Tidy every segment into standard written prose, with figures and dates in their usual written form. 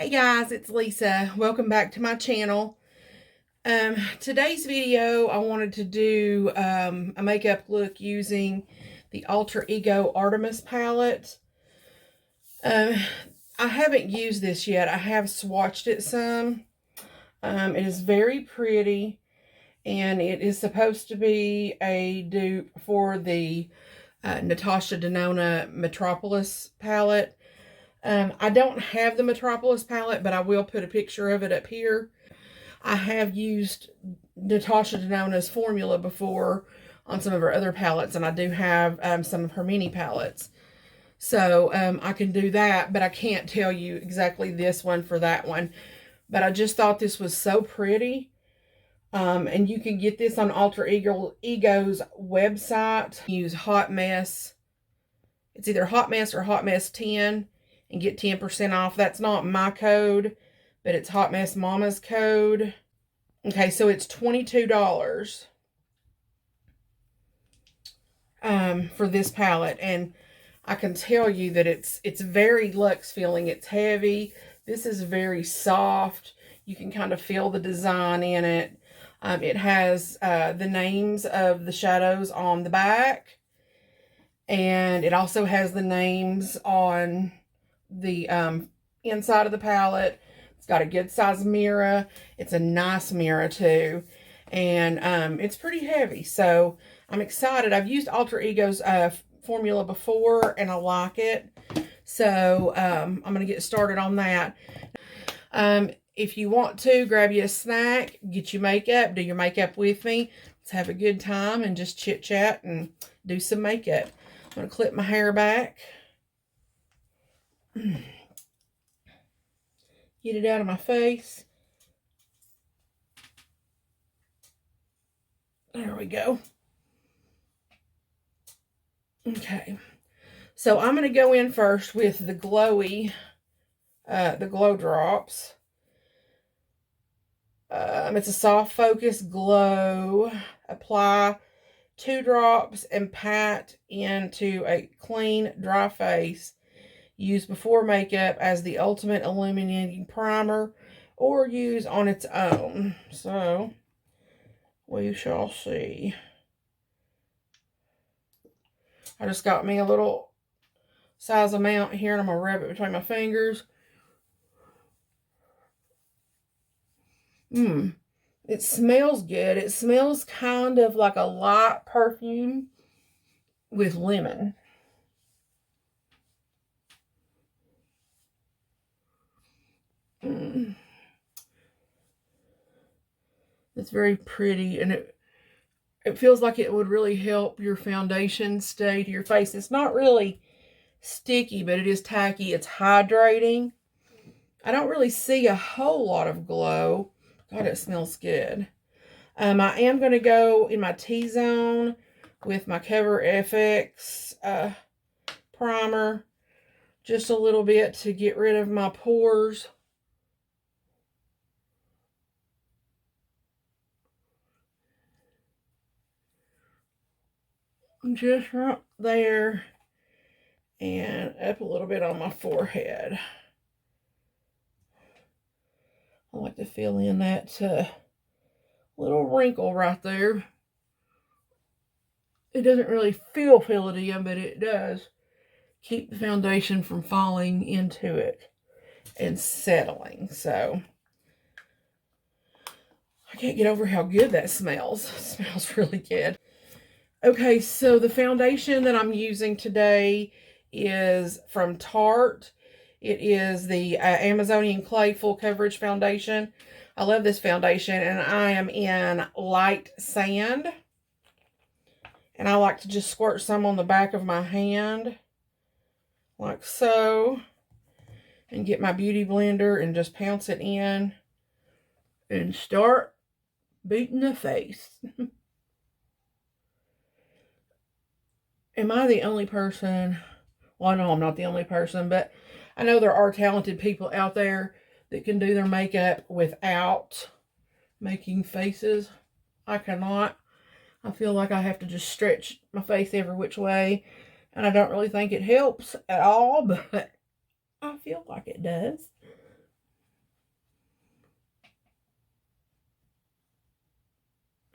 Hey guys, it's Lisa. Welcome back to my channel. Today's video, I wanted to do a makeup look using the Alter Ego Artemis palette. I haven't used this yet. I have swatched it some. It is very pretty, and it is supposed to be a dupe for the Natasha Denona Metropolis palette. I don't have the Metropolis palette, but I will put a picture of it up here. I have used Natasha Denona's formula before on some of her other palettes, and I do have some of her mini palettes. So I can do that, but I can't tell you exactly this one for that one. But I just thought this was so pretty. And you can get this on Alter Ego's website. Use Hot Mess. It's either Hot Mess or Hot Mess 10 and get 10% off. That's not my code, but it's Hot Mess Mama's code. Okay, so it's $22 for this palette, and I can tell you that it's very luxe feeling. It's heavy. This is very soft. You can kind of feel the design in it. It has the names of the shadows on the back, and it also has the names on the inside of the palette. It's got a good size mirror. It's a nice mirror too, and it's pretty heavy, so I'm excited. I've used Alter Ego's formula before, and I like it, so I'm gonna get started on that. If you want to, grab you a snack, get your makeup, do your makeup with me. Let's have a good time and just chit chat and do some makeup. I'm gonna clip my hair back. Get it out of my face. There we go. Okay. So I'm going to go in first with the glowy, the glow drops. It's a soft focus glow. Apply 2 drops and pat into a clean, dry face. Use before makeup as the ultimate illuminating primer, or use on its own. So, we shall see. I just got me a little size amount here, and I'm going to rub it between my fingers. It smells good. It smells kind of like a light perfume with lemon. It's very pretty, and it feels like it would really help your foundation stay to your face. It's not really sticky, but it is tacky. It's hydrating. I don't really see a whole lot of glow. God, it smells good. I am going to go in my T-zone with my Cover FX primer. Just a little bit to get rid of my pores. Just right there, and up a little bit on my forehead. I like to fill in that little wrinkle right there. It doesn't really fill it in, but it does keep the foundation from falling into it and settling. So I can't get over how good that smells. It smells really good. Okay, so the foundation that I'm using today is from Tarte. It is the Amazonian Clay Full Coverage Foundation. I love this foundation, and I am in light sand. And I like to just squirt some on the back of my hand, like so. And get my beauty blender and just pounce it in and start beating the face. Am I the only person? Well, I know I'm not the only person, but I know there are talented people out there that can do their makeup without making faces. I cannot. I feel like I have to just stretch my face every which way, and I don't really think it helps at all, but I feel like it does.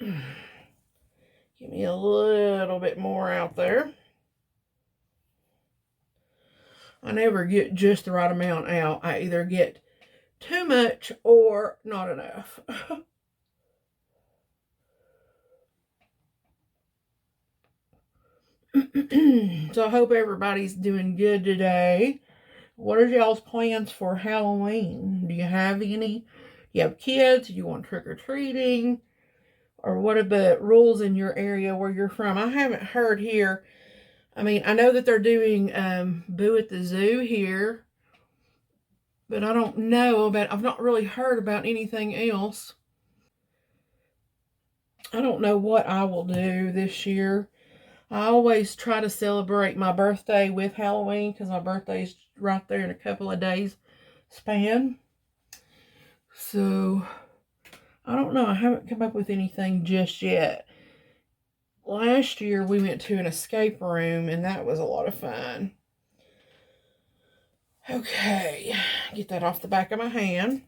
Give me a little bit more out there. I never get just the right amount out. I either get too much or not enough. So I hope everybody's doing good today. What are y'all's plans for Halloween? Do you have any? Do you have kids? Do you want trick-or-treating? Or what are the rules in your area where you're from? I haven't heard here. I mean, I know that they're doing Boo at the Zoo here, but I don't know about, I've not really heard about anything else. I don't know what I will do this year. I always try to celebrate my birthday with Halloween because my birthday's right there in a couple of days span. So, I don't know. I haven't come up with anything just yet. Last year, we went to an escape room, and that was a lot of fun. Okay, get that off the back of my hand.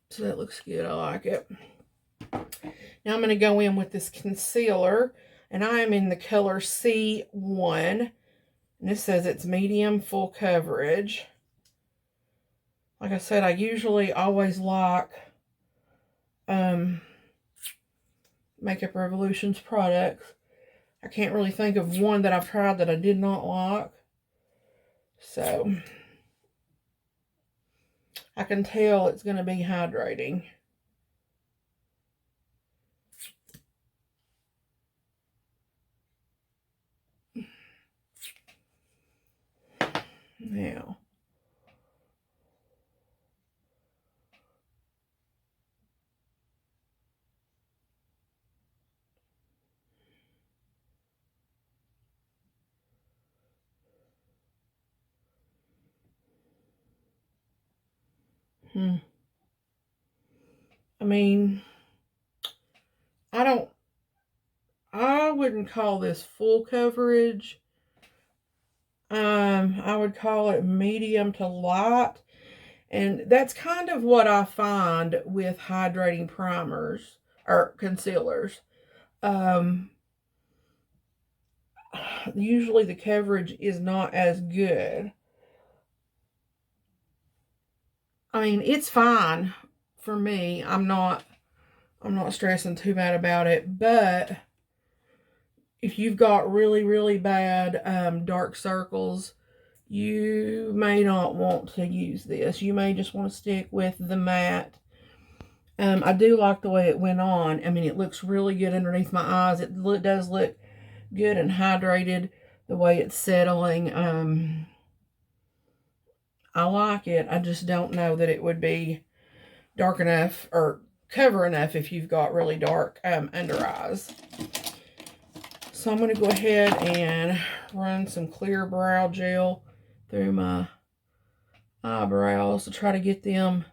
So that looks good. I like it. Now I'm going to go in with this concealer, and I am in the color C1. And this says it's medium full coverage. Like I said, I usually always like Makeup Revolution's products. I can't really think of one that I've tried that I did not like. So, I can tell it's going to be hydrating. Now, I mean, I wouldn't call this full coverage. I would call it medium to light. And that's kind of what I find with hydrating primers or concealers. Usually the coverage is not as good. I mean, it's fine for me. I'm not stressing too bad about it, but if you've got really, really bad dark circles, you may not want to use this. You may just want to stick with the matte. I do like the way it went on. I mean, it looks really good underneath my eyes. It does look good and hydrated the way it's settling. I like it. I just don't know that it would be dark enough or cover enough if you've got really dark under eyes. So I'm going to go ahead and run some clear brow gel through my eyebrows to try to get them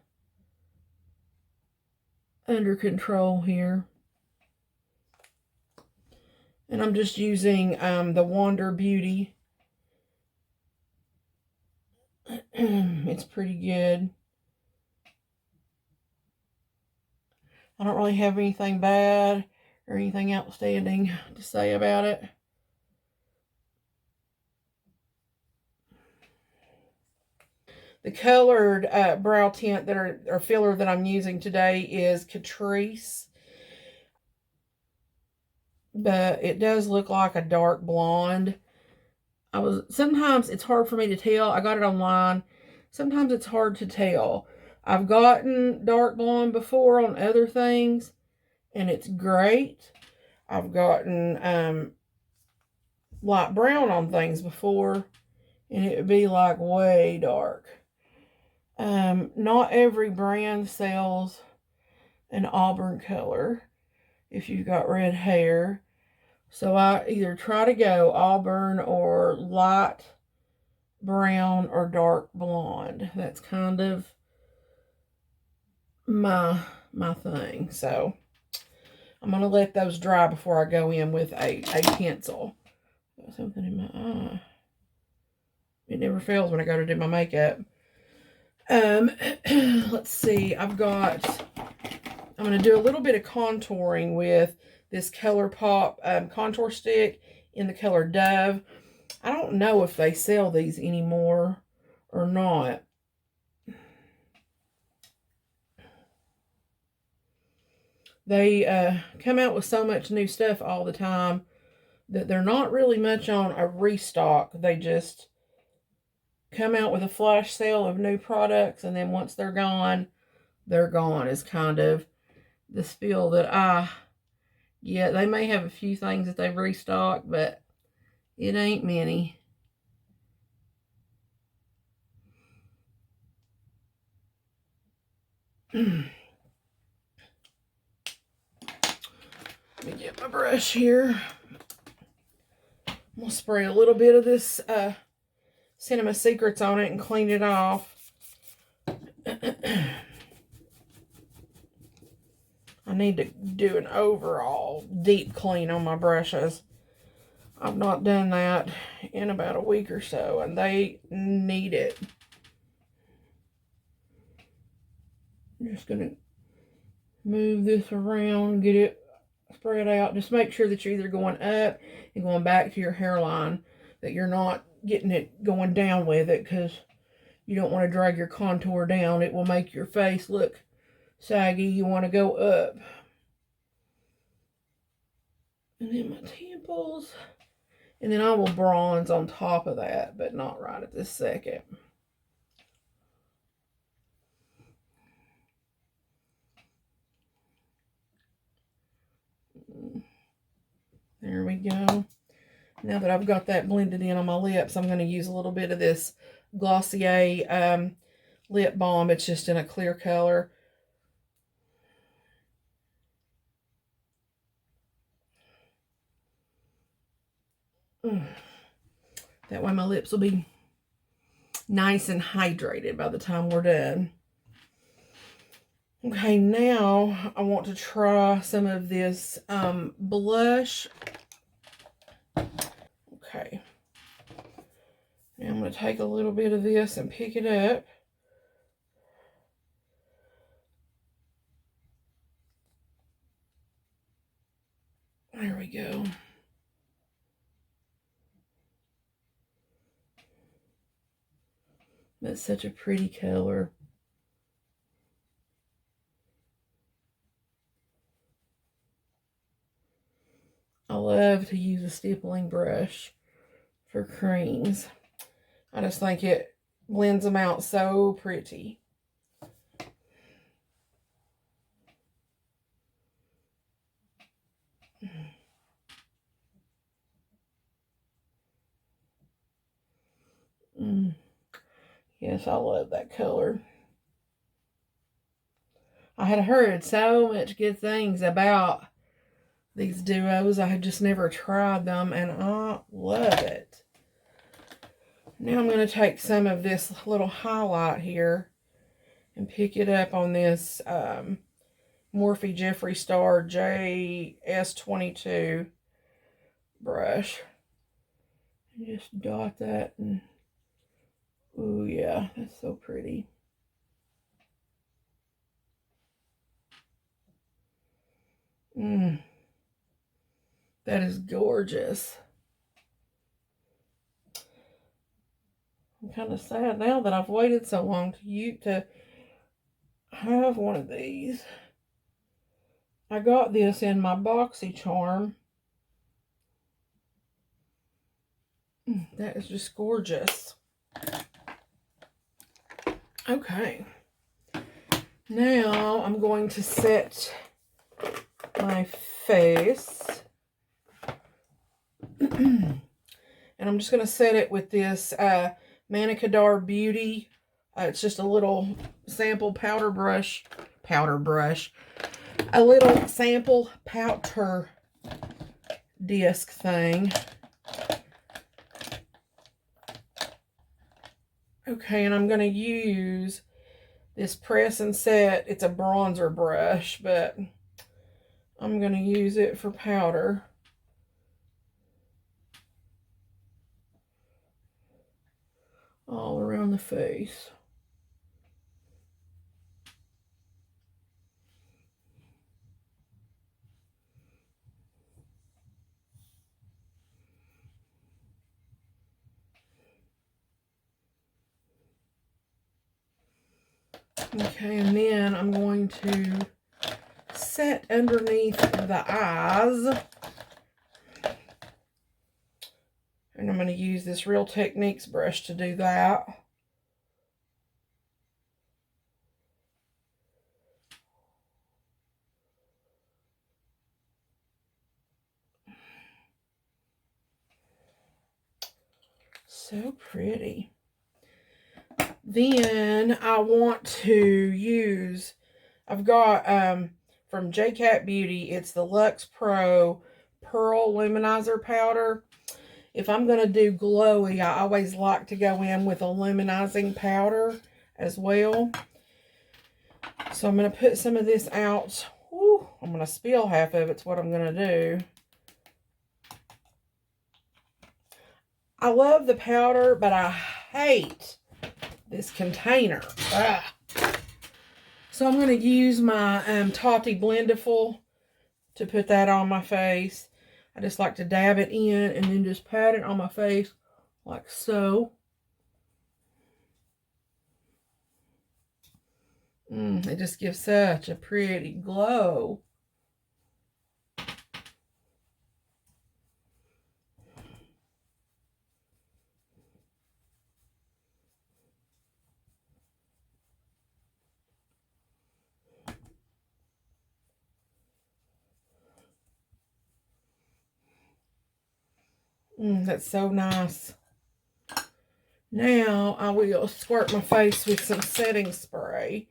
under control here. And I'm just using the Wander Beauty. It's pretty good. I don't really have anything bad or anything outstanding to say about it. The colored brow tint or filler that I'm using today is Catrice. But it does look like a dark blonde. Sometimes it's hard for me to tell. I got it online. Sometimes it's hard to tell. I've gotten dark blonde before on other things, and it's great. I've gotten light brown on things before, and it would be like way dark. Not every brand sells an auburn color if you've got red hair. So I either try to go auburn or light brown or dark blonde. That's kind of my thing. So I'm going to let those dry before I go in with a pencil. Got something in my eye. It never fails when I go to do my makeup. Let's see. I've got I'm going to do a little bit of contouring with this ColourPop contour stick in the color Dove. I don't know if they sell these anymore or not. They come out with so much new stuff all the time that they're not really much on a restock. They just come out with a flash sale of new products, and then once they're gone is kind of the spiel that I get. They may have a few things that they've restocked, but it ain't many. Let me get my brush here. I'm going to spray a little bit of this Cinema Secrets on it and clean it off. I need to do an overall deep clean on my brushes. I've not done that in about a week or so, and they need it. I'm just going to move this around, get it spread out. Just make sure that you're either going up and going back to your hairline, that you're not getting it going down with it, because you don't want to drag your contour down. It will make your face look saggy. You want to go up. And then my temples. And then I will bronze on top of that, but not right at this second. There we go. Now that I've got that blended in on my lips, I'm going to use a little bit of this Glossier Lip Balm. It's just in a clear color. That way my lips will be nice and hydrated by the time we're done. Okay, now I want to try some of this blush. Okay. Now I'm going to take a little bit of this and pick it up. There we go. That's such a pretty color. I love to use a stippling brush for creams. I just think it blends them out so pretty. Yes, I love that color. I had heard so much good things about these duos. I had just never tried them, and I love it. Now I'm going to take some of this little highlight here and pick it up on this Morphe Jeffree Star JS22 brush. And just dot that, and ooh yeah, that's so pretty. That is gorgeous. I'm kind of sad now that I've waited so long to have one of these. I got this in my BoxyCharm. That is just gorgeous. Okay. Now I'm going to set my face. And I'm just going to set it with this Manicadar Beauty. It's just a little sample powder brush. A little sample powder disc thing. Okay, and I'm going to use this Press and Set. It's a bronzer brush, but I'm going to use it for powder. All around the face. Okay, and then I'm going to set underneath the eyes. And I'm going to use this Real Techniques brush to do that. So pretty. Then I want to use, I've got from JCat Beauty, it's the Luxe Pro Pearl Luminizer Powder. If I'm going to do glowy, I always like to go in with a luminizing powder as well. So I'm going to put some of this out. Woo, I'm going to spill half of it's what I'm going to do. I love the powder, but I hate this container. Ah. So I'm going to use my Tati Blendiful to put that on my face. I just like to dab it in and then just pat it on my face like so. It just gives such a pretty glow. That's so nice. Now I will squirt my face with some setting spray.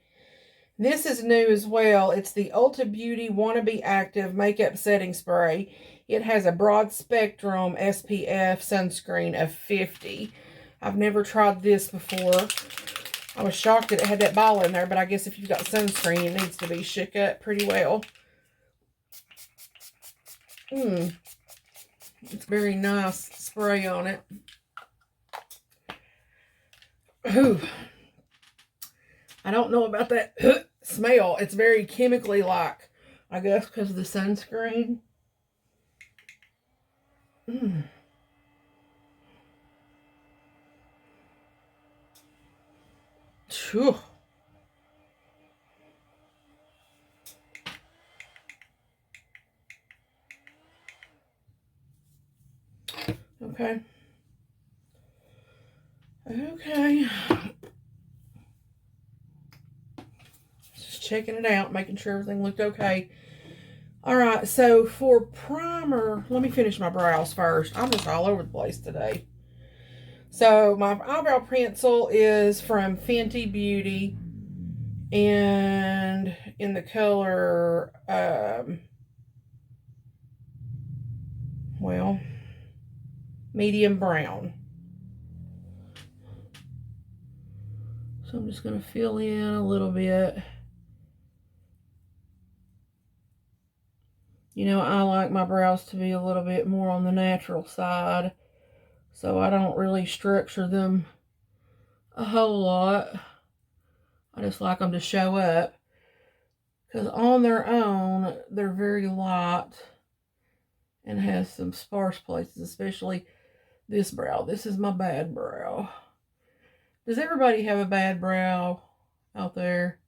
This is new as well. It's the Ulta Beauty Wannabe Active Makeup Setting Spray. It has a broad spectrum SPF sunscreen of 50. I've never tried this before. I was shocked that it had that ball in there, but I guess if you've got sunscreen, it needs to be shook up pretty well. It's very nice spray on it. Ooh. I don't know about that smell. It's very chemically like, I guess because of the sunscreen. Phew. Okay. Okay. Just checking it out, making sure everything looked okay. Alright, so for primer, let me finish my brows first. I'm just all over the place today. So my eyebrow pencil is from Fenty Beauty. And in the color, well, medium brown. So I'm just going to fill in a little bit. You know, I like my brows to be a little bit more on the natural side. So I don't really structure them a whole lot. I just like them to show up. Because on their own, they're very light. And has some sparse places, especially this brow. This is my bad brow. Does everybody have a bad brow out there?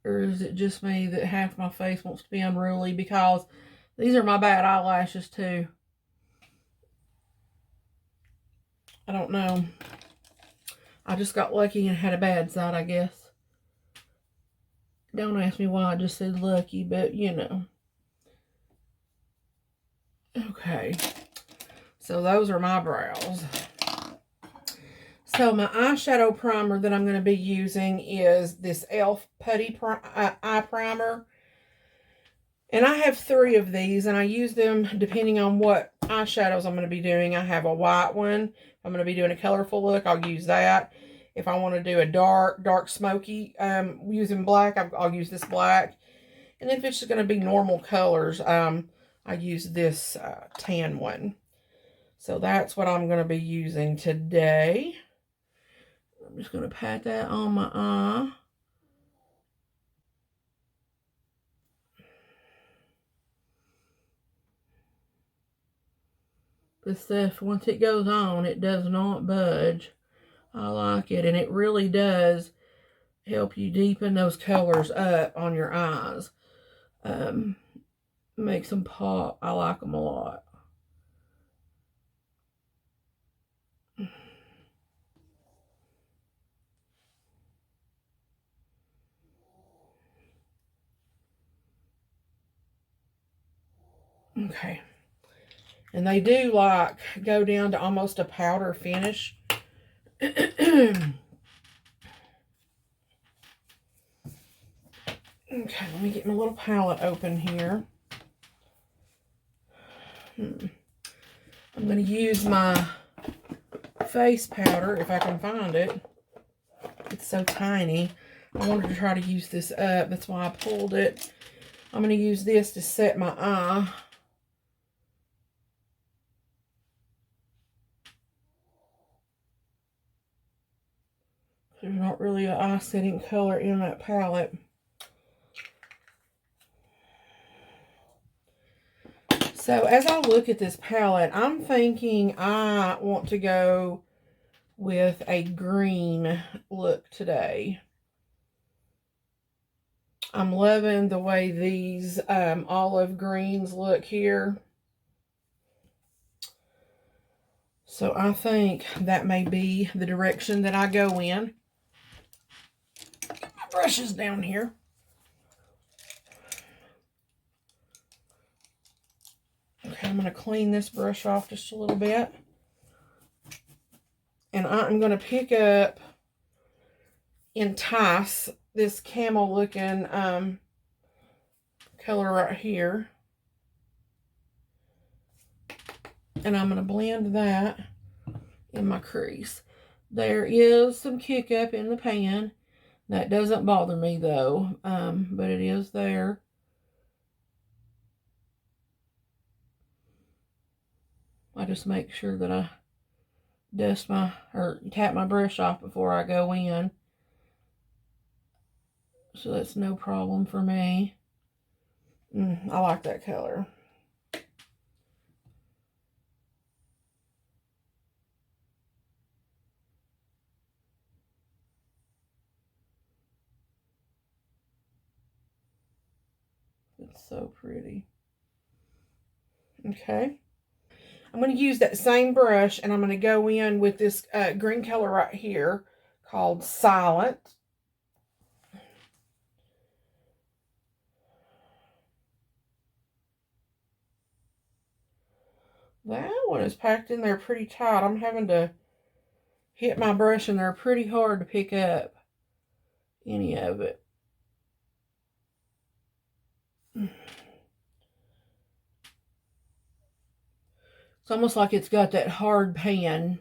Or is it just me that half my face wants to be unruly? Because these are my bad eyelashes too. I don't know. I just got lucky and had a bad side, I guess. Don't ask me why I just said lucky, but you know. Okay. So those are my brows. So my eyeshadow primer that I'm going to be using is this e.l.f. Putty Eye Primer. And I have 3 of these, and I use them depending on what eyeshadows I'm going to be doing. I have a white one. If I'm going to be doing a colorful look, I'll use that. If I want to do a dark smoky, using black, I'll use this black. And if it's just going to be normal colors, I use this tan one. So that's what I'm going to be using today. I'm just going to pat that on my eye. This stuff, once it goes on, it does not budge. I like it, and it really does help you deepen those colors up on your eyes. Makes them pop. I like them a lot. Okay. And they do like go down to almost a powder finish. Okay, let me get my little palette open here. I'm going to use my face powder if I can find it. It's so tiny. I wanted to try to use this up. That's why I pulled it. I'm going to use this to set my eye. There's not really an eye setting color in that palette. So as I look at this palette, I'm thinking I want to go with a green look today. I'm loving the way these olive greens look here. So I think that may be the direction that I go in. Get my brushes down here. Okay, I'm going to clean this brush off just a little bit. And I'm going to pick up Entice, this camel looking color right here. And I'm going to blend that in my crease. There is some kick up in the pan. That doesn't bother me though, but it is there. I just make sure that I dust or tap my brush off before I go in. So that's no problem for me. I like that color. It's so pretty. Okay. I'm going to use that same brush and I'm going to go in with this green color right here called Silent. That one is packed in there pretty tight. I'm having to hit my brush in there pretty hard to pick up any of it. It's almost like it's got that hard pan.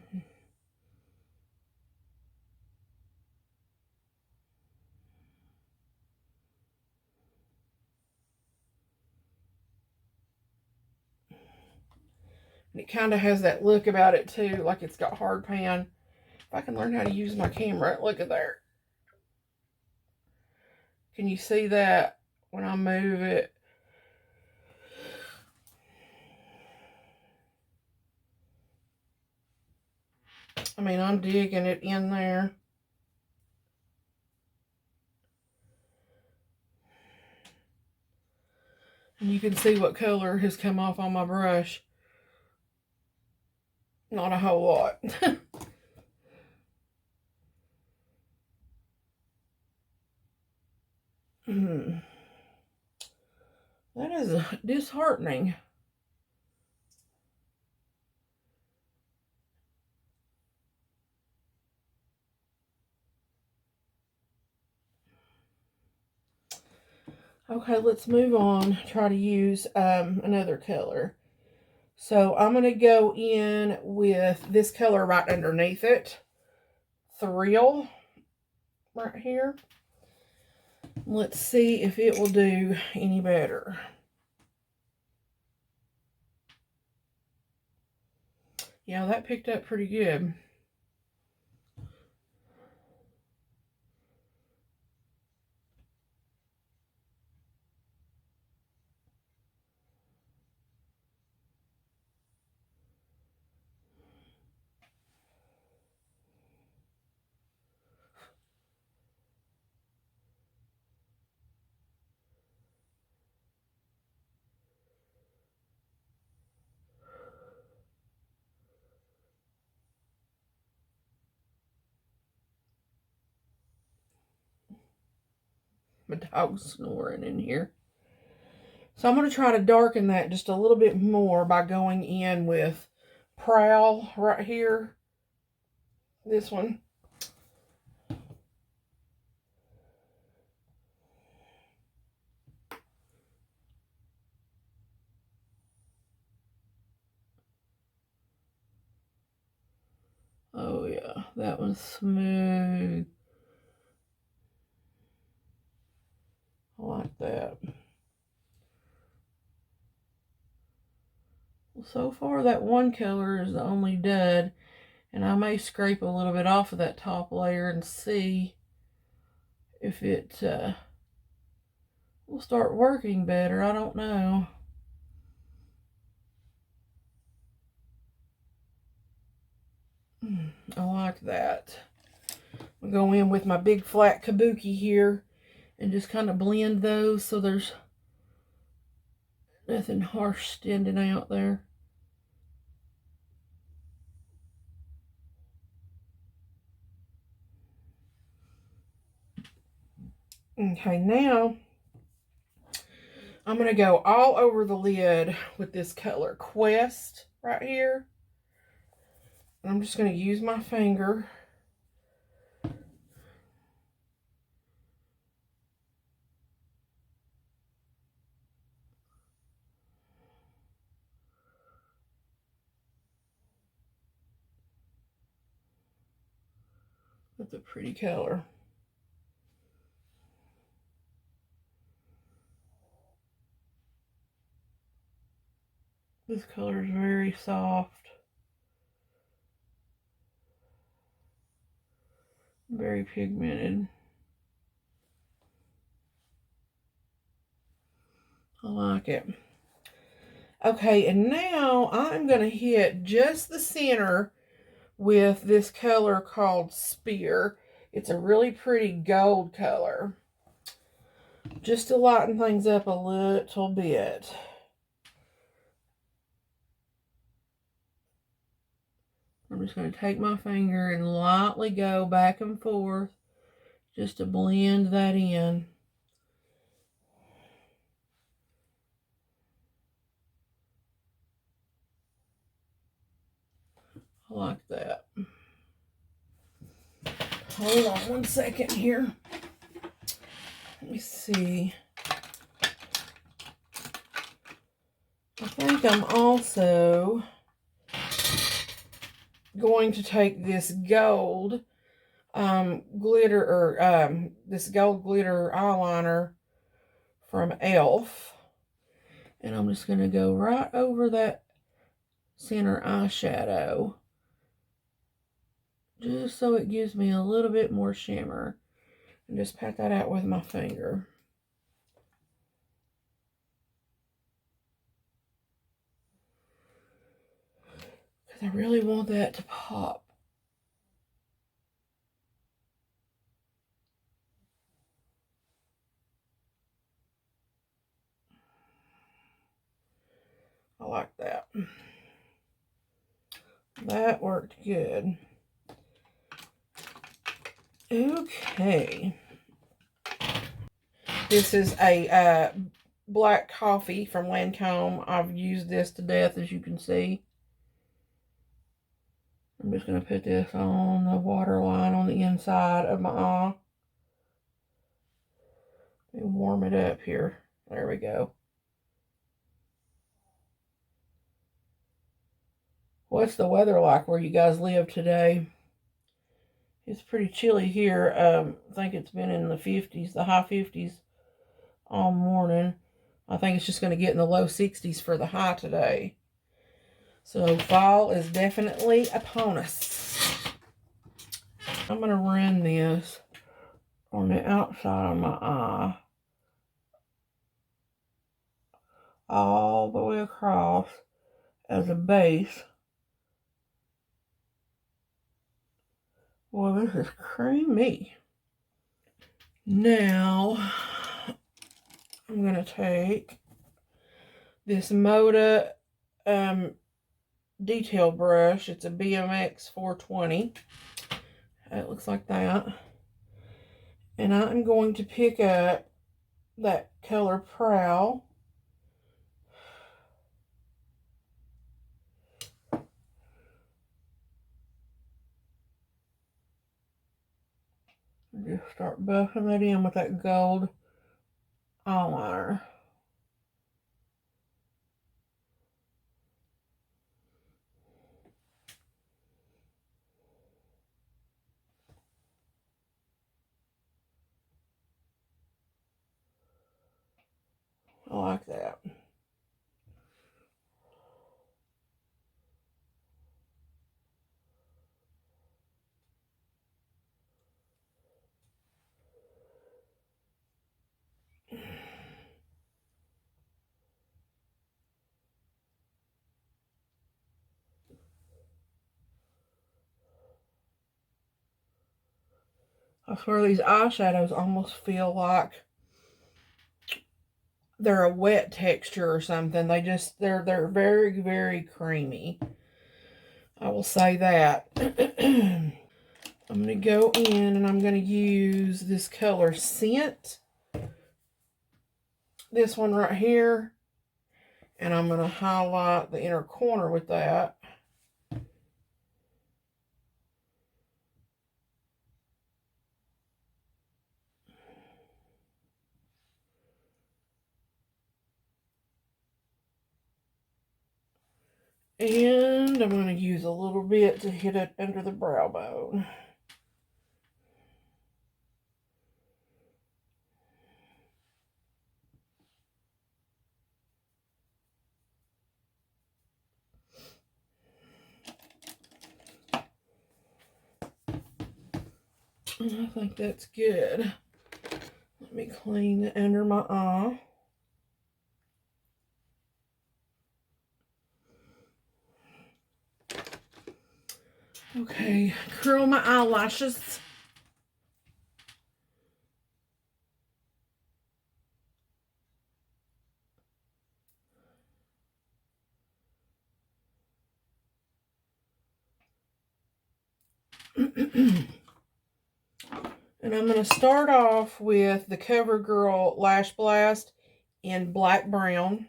And it kind of has that look about it too, like it's got hard pan. If I can learn how to use my camera, look at there. Can you see that when I move it? I mean, I'm digging it in there. And you can see what color has come off on my brush. Not a whole lot. That is disheartening. Okay, let's move on. Try to use another color. So I'm going to go in with this color right underneath it. Thrill. Right here. Let's see if it will do any better. Yeah, that picked up pretty good. My dog's snoring in here. So I'm going to try to darken that just a little bit more by going in with Prowl right here. This one. Oh yeah, that one's smooth. I like that. Well, so far that one color is the only dud, and I may scrape a little bit off of that top layer and see if it will start working better. I don't know. I like that. I'll go in with my big flat kabuki here and just kind of blend those so there's nothing harsh standing out there. Okay, now I'm going to go all over the lid with this color Quest right here. I'm just going to use my finger. That's a pretty color. This color is very soft. Very pigmented. I like it. Okay, and now I'm going to hit just the center with this color called Spear. It's a really pretty gold color. Just to lighten things up a little bit. I'm just going to take my finger and lightly go back and forth just to blend that in. I like that. Hold on one second here. Let me see. I think I'm also going to take this gold glitter, or this gold glitter eyeliner from e.l.f. And I'm just going to go right over that center eyeshadow, just so it gives me a little bit more shimmer. And just pat that out with my finger. Because I really want that to pop. I like that. That worked good. Okay. This is a black coffee from Lancome. I've used this to death, as you can see. I'm just going to put this on the waterline on the inside of my eye. And warm it up here. There we go. What's the weather like where you guys live today? It's pretty chilly here. I think it's been in the 50s, the high 50s all morning. I think it's just going to get in the low 60s for the high today. So fall is definitely upon us. I'm going to run this on the outside of my eye, all the way across as a base. Well, this is creamy. Now, I'm going to take this Moda detail brush. It's a BMX 420. It looks like that. And I'm going to pick up that color Prowl. Just start buffing that in with that gold eyeliner. I like that. I swear these eyeshadows almost feel like they're a wet texture or something. They're very, very creamy. I will say that. I'm going to go in and I'm going to use this color Scent. This one right here. And I'm going to highlight the inner corner with that. And I'm going to use a little bit to hit it under the brow bone. And I think that's good. Let me clean the under my eye. Okay, curl my eyelashes. And I'm going to start off with the Covergirl Lash Blast in Black Brown.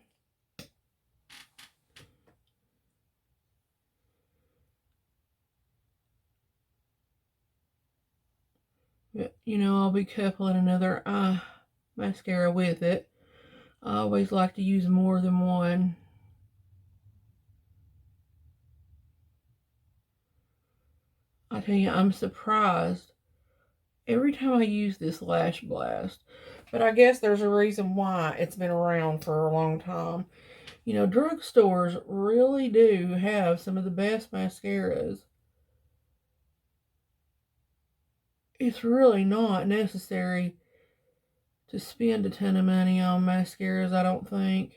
But, you know, I'll be coupling another eye mascara with it. I always like to use more than one. I tell you, I'm surprised every time I use this Lash Blast. But I guess there's a reason why it's been around for a long time. You know, drugstores really do have some of the best mascaras. It's really not necessary to spend a ton of money on mascaras, I don't think.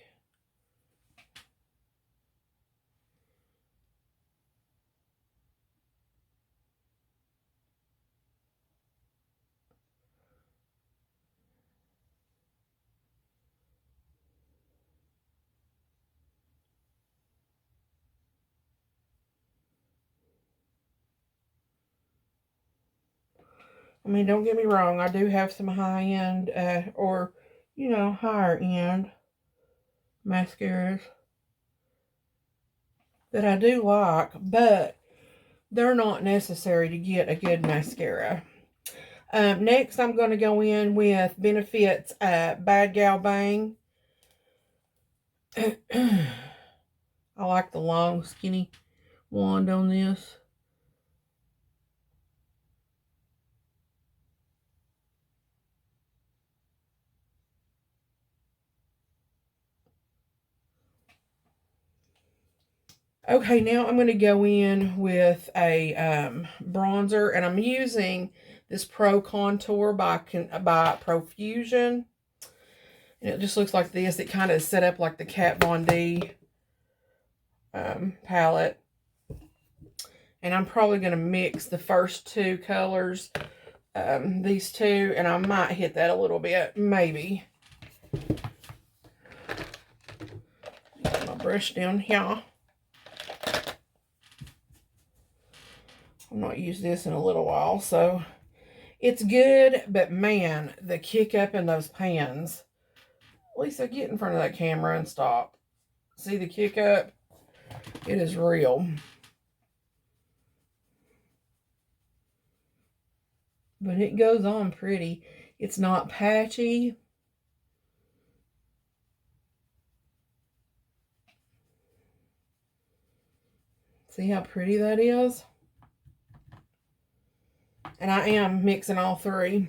I mean, don't get me wrong, I do have some high-end, or, you know, higher-end mascaras that I do like, but they're not necessary to get a good mascara. Next, I'm going to go in with Benefit's Bad Gal Bang. I like the long, skinny wand on this. Okay, now I'm going to go in with a bronzer, and I'm using this Pro Contour by Profusion. And it just looks like this. It kind of set up like the Kat Von D palette. And I'm probably going to mix the first two colors, these two, and I might hit that a little bit, maybe. Get my brush down here. I've not used this in a little while, so it's good, but man, the kick up in those pans. Lisa, get in front of that camera and stop. See the kick up? It is real. But it goes on pretty. It's not patchy. See how pretty that is? And I am mixing all three.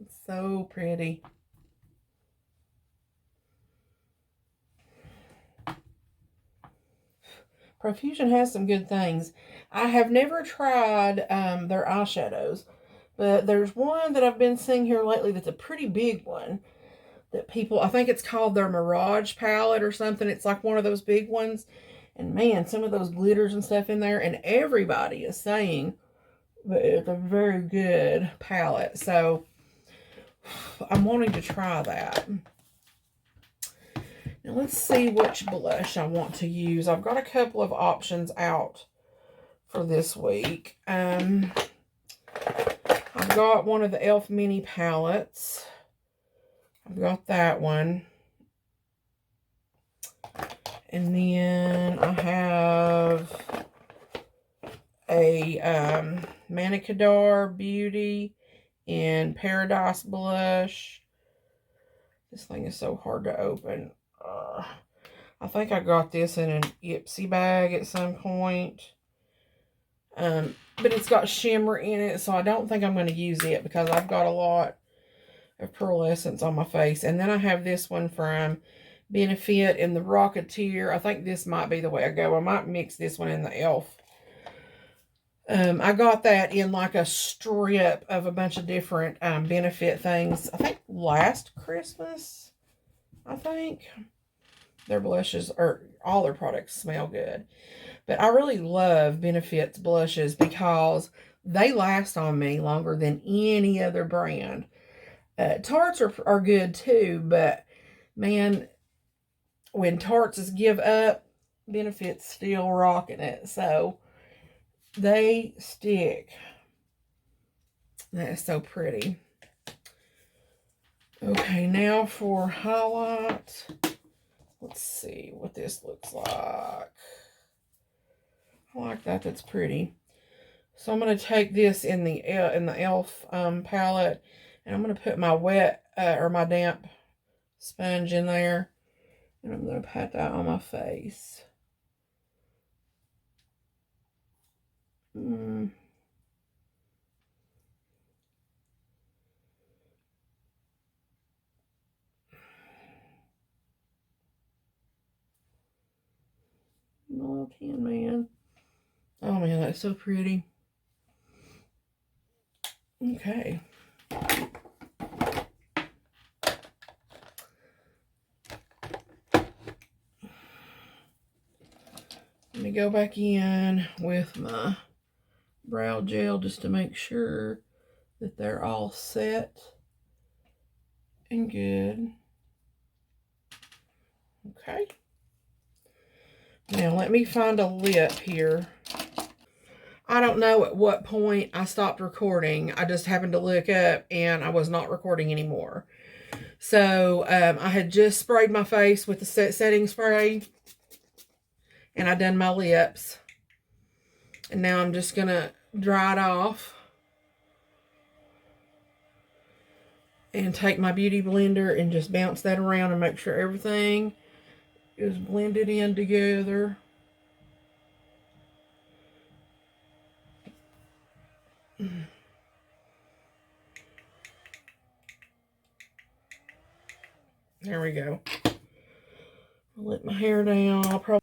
It's so pretty. Profusion has some good things. I have never tried their eyeshadows, but there's one that I've been seeing here lately that's a pretty big one that people, I think it's called their Mirage Palette or something. It's like one of those big ones. And man, some of those glitters and stuff in there, and everybody is saying that it's a very good palette. So I'm wanting to try that. Now let's see which blush I want to use. I've got a couple of options out for this week. I've got one of the e.l.f. mini palettes. I've got that one. And then I have a Manicadar Beauty in Paradise Blush. This thing is so hard to open. I think I got this in an Ipsy bag at some point. But it's got shimmer in it, so I don't think I'm going to use it because I've got a lot of pearlescence on my face. And then I have this one from Benefit in the Rocketeer. I think this might be the way I go. I might mix this one in the e.l.f. I got that in like a strip of a bunch of different Benefit things. I think last Christmas, I think. Their blushes, or all their products smell good. But I really love Benefit's blushes because they last on me longer than any other brand. Tarts are good too, but man, when Tarts give up, Benefit's still rocking it. So they stick. That is so pretty. Okay, now for highlight. Let's see what this looks like. I like that. That's pretty. So I'm going to take this in the e.l.f. Palette, and I'm going to put my wet or my damp sponge in there, and I'm going to pat that on my face. Oh, Tin Man. Oh man, that's so pretty. Okay. Let me go back in with my brow gel just to make sure that they're all set and good. Okay. Now let me find a lip here. I don't know at what point I stopped recording. I just happened to look up and I was not recording anymore. So I had just sprayed my face with the setting spray, and I done my lips. And now I'm just going to dry it off and take my beauty blender and just bounce that around and make sure everything is blended in together. There we go. I'll let my hair down. I'll probably